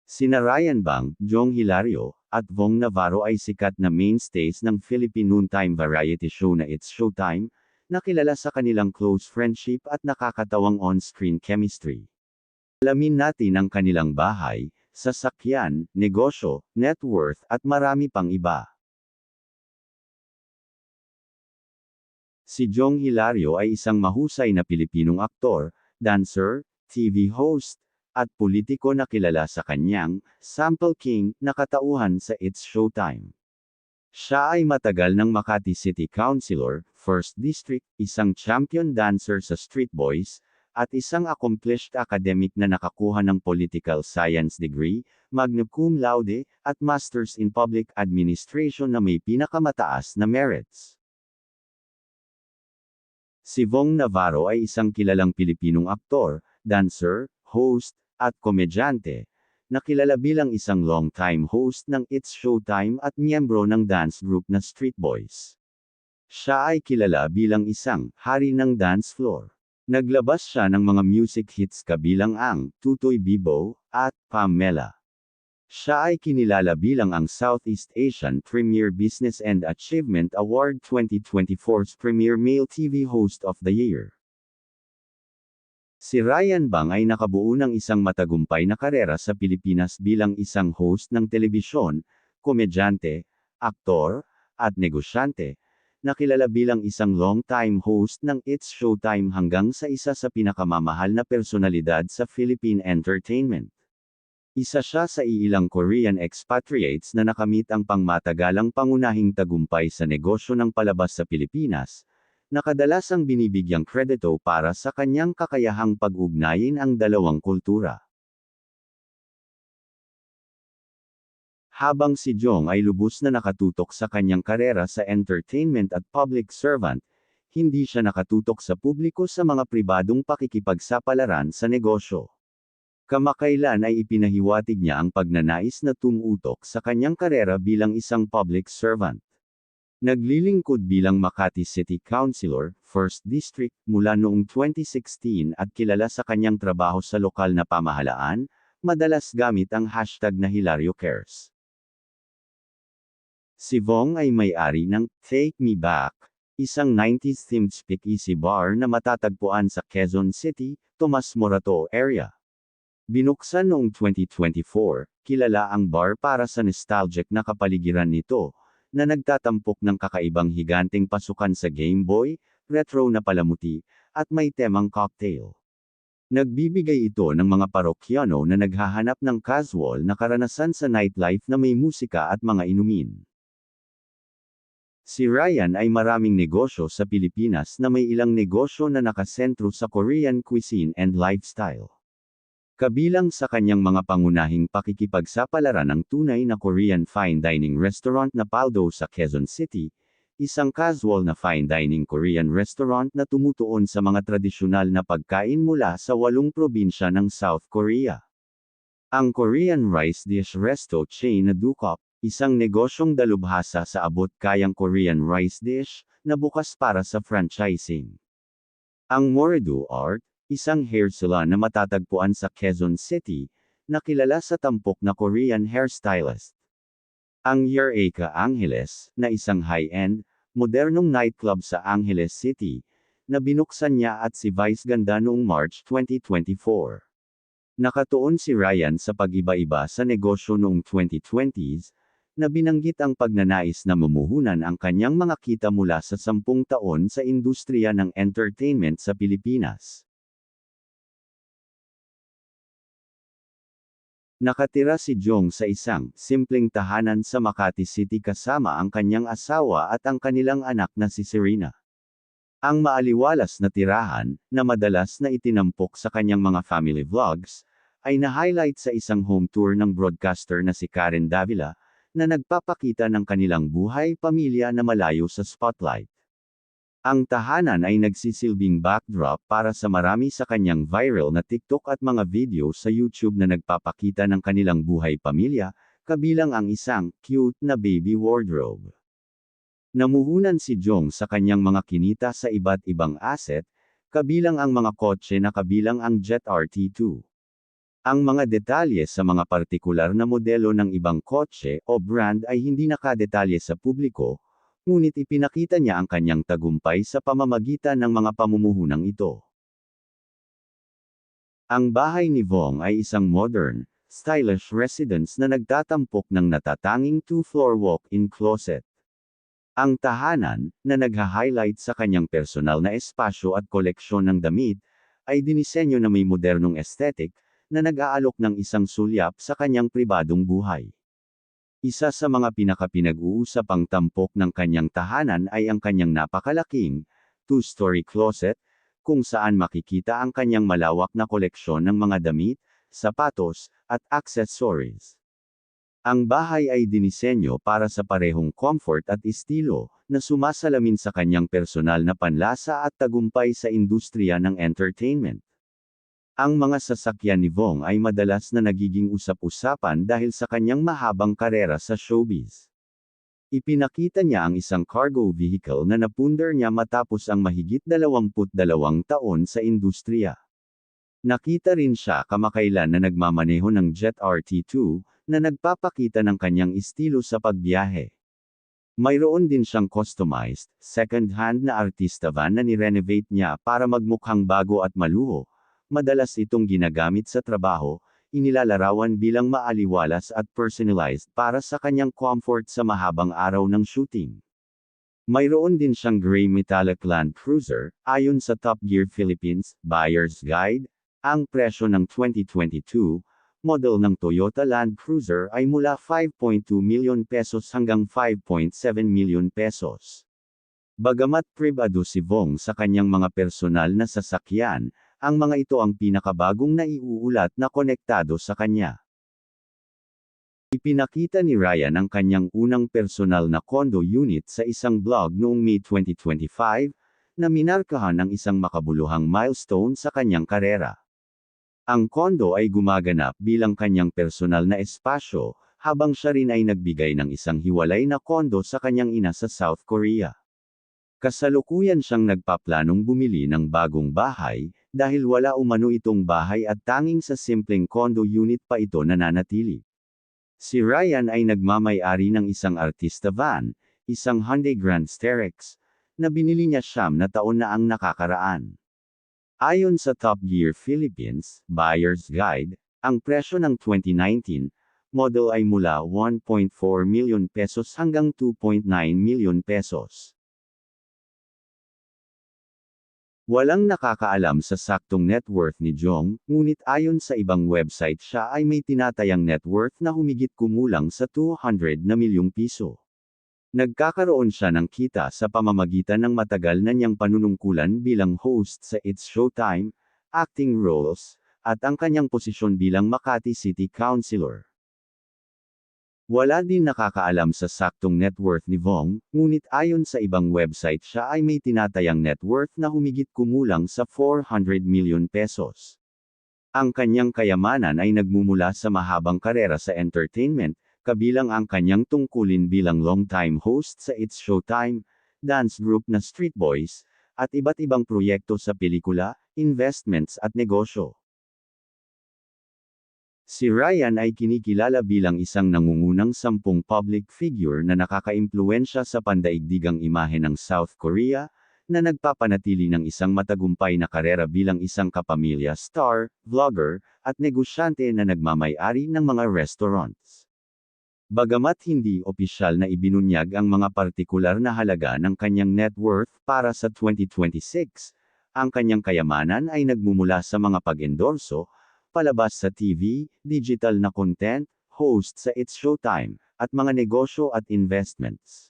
Sina Ryan Bang, Jong Hilario, at Vong Navarro ay sikat na mainstays ng Philippine noontime variety show na It's Showtime, na kilala sa kanilang close friendship at nakakatawang on-screen chemistry. Alamin natin ang kanilang bahay, sasakyan, negosyo, net worth at marami pang iba. Si Jong Hilario ay isang mahusay na Pilipinong aktor, dancer, TV host, at politiko na kilala sa kanyang Sample King na katauhan sa It's Showtime. Siya ay matagal ng Makati City Councilor, 1st District, isang champion dancer sa Street Boys, at isang accomplished academic na nakakuha ng Political Science degree, magna cum laude, at Masters in Public Administration na may pinakamataas na merits. Si Vong Navarro ay isang kilalang Pilipinong aktor, dancer, host, at komedyante, na kilala bilang isang long-time host ng It's Showtime at miyembro ng dance group na Street Boys. Siya ay kilala bilang isang hari ng dance floor. Naglabas siya ng mga music hits kabilang ang Tutoy Bibo at Pamela. Siya ay kinilala bilang ang Southeast Asian Premier Business and Achievement Award 2024's Premier Male TV Host of the Year. Si Ryan Bang ay nakabuo ng isang matagumpay na karera sa Pilipinas bilang isang host ng telebisyon, komedyante, aktor, at negosyante, na kilala bilang isang long-time host ng It's Showtime hanggang sa isa sa pinakamamahal na personalidad sa Philippine entertainment. Isa siya sa iilang Korean expatriates na nakamit ang pangmatagalang pangunahing tagumpay sa negosyo ng palabas sa Pilipinas, na kadalasang binibigyang kredito para sa kanyang kakayahang pag-ugnayin ang dalawang kultura. Habang si Jong ay lubos na nakatutok sa kanyang karera sa entertainment at public servant, hindi siya nakatutok sa publiko sa mga pribadong pakikipagsapalaran sa negosyo. Kamakailan ay ipinahiwatig niya ang pagnanais na tumutok sa kanyang karera bilang isang public servant. Naglilingkod bilang Makati City Councilor, 1st District, mula noong 2016 at kilala sa kanyang trabaho sa lokal na pamahalaan, madalas gamit ang hashtag na Hilario Cares. Si Vong ay may-ari ng Take Me Back, isang 90s-themed speakeasy bar na matatagpuan sa Quezon City, Tomas Morato area. Binuksan noong 2024, kilala ang bar para sa nostalgic na kapaligiran nito, na nagtatampok ng kakaibang higanteng pasukan sa Game Boy, retro na palamuti, at may temang cocktail. Nagbibigay ito ng mga parokyano na naghahanap ng casual na karanasan sa nightlife na may musika at mga inumin. Si Ryan ay maraming negosyo sa Pilipinas na may ilang negosyo na nakasentro sa Korean cuisine and lifestyle. Kabilang sa kanyang mga pangunahing pakikipagsapalaran ang tunay na Korean fine dining restaurant na Paldo sa Quezon City, isang casual na fine dining Korean restaurant na tumutuon sa mga tradisyonal na pagkain mula sa 8 probinsya ng South Korea. Ang Korean rice dish resto chain na Dukop, isang negosyong dalubhasa sa abot-kayang Korean rice dish, na bukas para sa franchising. Ang Moredu Art, isang hair salon na matatagpuan sa Quezon City, na kilala sa tampok na Korean hairstylist. Ang Eureka Angeles, na isang high-end, modernong nightclub sa Angeles City, na binuksan niya at si Vice Ganda noong March 2024. Nakatuon si Ryan sa pag-iba-iba sa negosyo noong 2020s, na binanggit ang pagnanais na mamuhunan ang kanyang mga kita mula sa 10 taon sa industriya ng entertainment sa Pilipinas. Nakatira si Jong sa isang simpleng tahanan sa Makati City kasama ang kanyang asawa at ang kanilang anak na si Serena. Ang maaliwalas na tirahan, na madalas na itinampok sa kanyang mga family vlogs, ay na-highlight sa isang home tour ng broadcaster na si Karen Davila, na nagpapakita ng kanilang buhay pamilya na malayo sa spotlight. Ang tahanan ay nagsisilbing backdrop para sa marami sa kanyang viral na TikTok at mga video sa YouTube na nagpapakita ng kanilang buhay pamilya, kabilang ang isang cute na baby wardrobe. Namuhunan si Jong sa kanyang mga kinita sa iba't ibang asset, kabilang ang mga kotse na kabilang ang Jet RT2. Ang mga detalye sa mga partikular na modelo ng ibang kotse o brand ay hindi nakadetalye sa publiko, ngunit ipinakita niya ang kanyang tagumpay sa pamamagitan ng mga pamumuhunang ito. Ang bahay ni Vong ay isang modern, stylish residence na nagtatampok ng natatanging two-floor walk-in closet. Ang tahanan, na nagha-highlight sa kanyang personal na espasyo at koleksyon ng damit, ay dinisenyo na may modernong aesthetic, na nag-aalok ng isang sulyap sa kanyang pribadong buhay. Isa sa mga pinag-uusapang tampok ng kanyang tahanan ay ang kanyang napakalaking, two-story closet, kung saan makikita ang kanyang malawak na koleksyon ng mga damit, sapatos, at accessories. Ang bahay ay dinisenyo para sa parehong comfort at estilo, na sumasalamin sa kanyang personal na panlasa at tagumpay sa industriya ng entertainment. Ang mga sasakyan ni Vong ay madalas na nagiging usap-usapan dahil sa kanyang mahabang karera sa showbiz. Ipinakita niya ang isang cargo vehicle na napundar niya matapos ang mahigit 22 taon sa industriya. Nakita rin siya kamakailan na nagmamaneho ng Jet RT2, na nagpapakita ng kanyang estilo sa pagbiyahe. Mayroon din siyang customized, second-hand na artista van na ni-renovate niya para magmukhang bago at maluho. Madalas itong ginagamit sa trabaho, inilalarawan bilang maaliwalas at personalized para sa kanyang comfort sa mahabang araw ng shooting. Mayroon din siyang gray metallic Land Cruiser, ayon sa Top Gear Philippines Buyer's Guide. Ang presyo ng 2022 model ng Toyota Land Cruiser ay mula 5.2 milyon pesos hanggang 5.7 milyon pesos. Bagamat pribado si Vong sa kanyang mga personal na sasakyan, ang mga ito ang pinakabagong naiuulat na konektado sa kanya. Ipinakita ni Ryan ang kanyang unang personal na condo unit sa isang blog noong May 2025, na minarkahan ng isang makabuluhang milestone sa kanyang karera. Ang condo ay gumaganap bilang kanyang personal na espasyo, habang siya rin ay nagbigay ng isang hiwalay na condo sa kanyang ina sa South Korea. Kasalukuyan siyang nagpaplanong bumili ng bagong bahay, dahil wala umano itong bahay at tanging sa simpleng condo unit pa ito nananatili. Si Ryan ay nagmamay-ari ng isang artista van, isang Hyundai Grand Starex, na binili niya 9 na taon na ang nakakaraan. Ayon sa Top Gear Philippines Buyer's Guide, ang presyo ng 2019 model ay mula 1.4 milyon pesos hanggang 2.9 milyon pesos. Walang nakakaalam sa saktong net worth ni Jong, ngunit ayon sa ibang website siya ay may tinatayang net worth na humigit kumulang sa 200 na milyong piso. Nagkakaroon siya ng kita sa pamamagitan ng matagal na niyang panunungkulan bilang host sa It's Showtime, acting roles, at ang kanyang posisyon bilang Makati City Councilor. Wala din nakakaalam sa saktong net worth ni Vong, ngunit ayon sa ibang website siya ay may tinatayang net worth na humigit kumulang sa 400 milyon pesos. Ang kanyang kayamanan ay nagmumula sa mahabang karera sa entertainment, kabilang ang kanyang tungkulin bilang long-time host sa It's Showtime, dance group na Street Boys, at iba't ibang proyekto sa pelikula, investments at negosyo. Si Ryan ay kinikilala bilang isang nangungunang 10 public figure na nakakaimpluwensya sa pandaigdigang imahe ng South Korea, na nagpapanatili ng isang matagumpay na karera bilang isang kapamilya star, vlogger, at negosyante na nagmamay-ari ng mga restaurants. Bagamat hindi opisyal na ibinunyag ang mga partikular na halaga ng kanyang net worth para sa 2026, ang kanyang kayamanan ay nagmumula sa mga pag-endorso, palabas sa TV, digital na content, host sa It's Showtime, at mga negosyo at investments.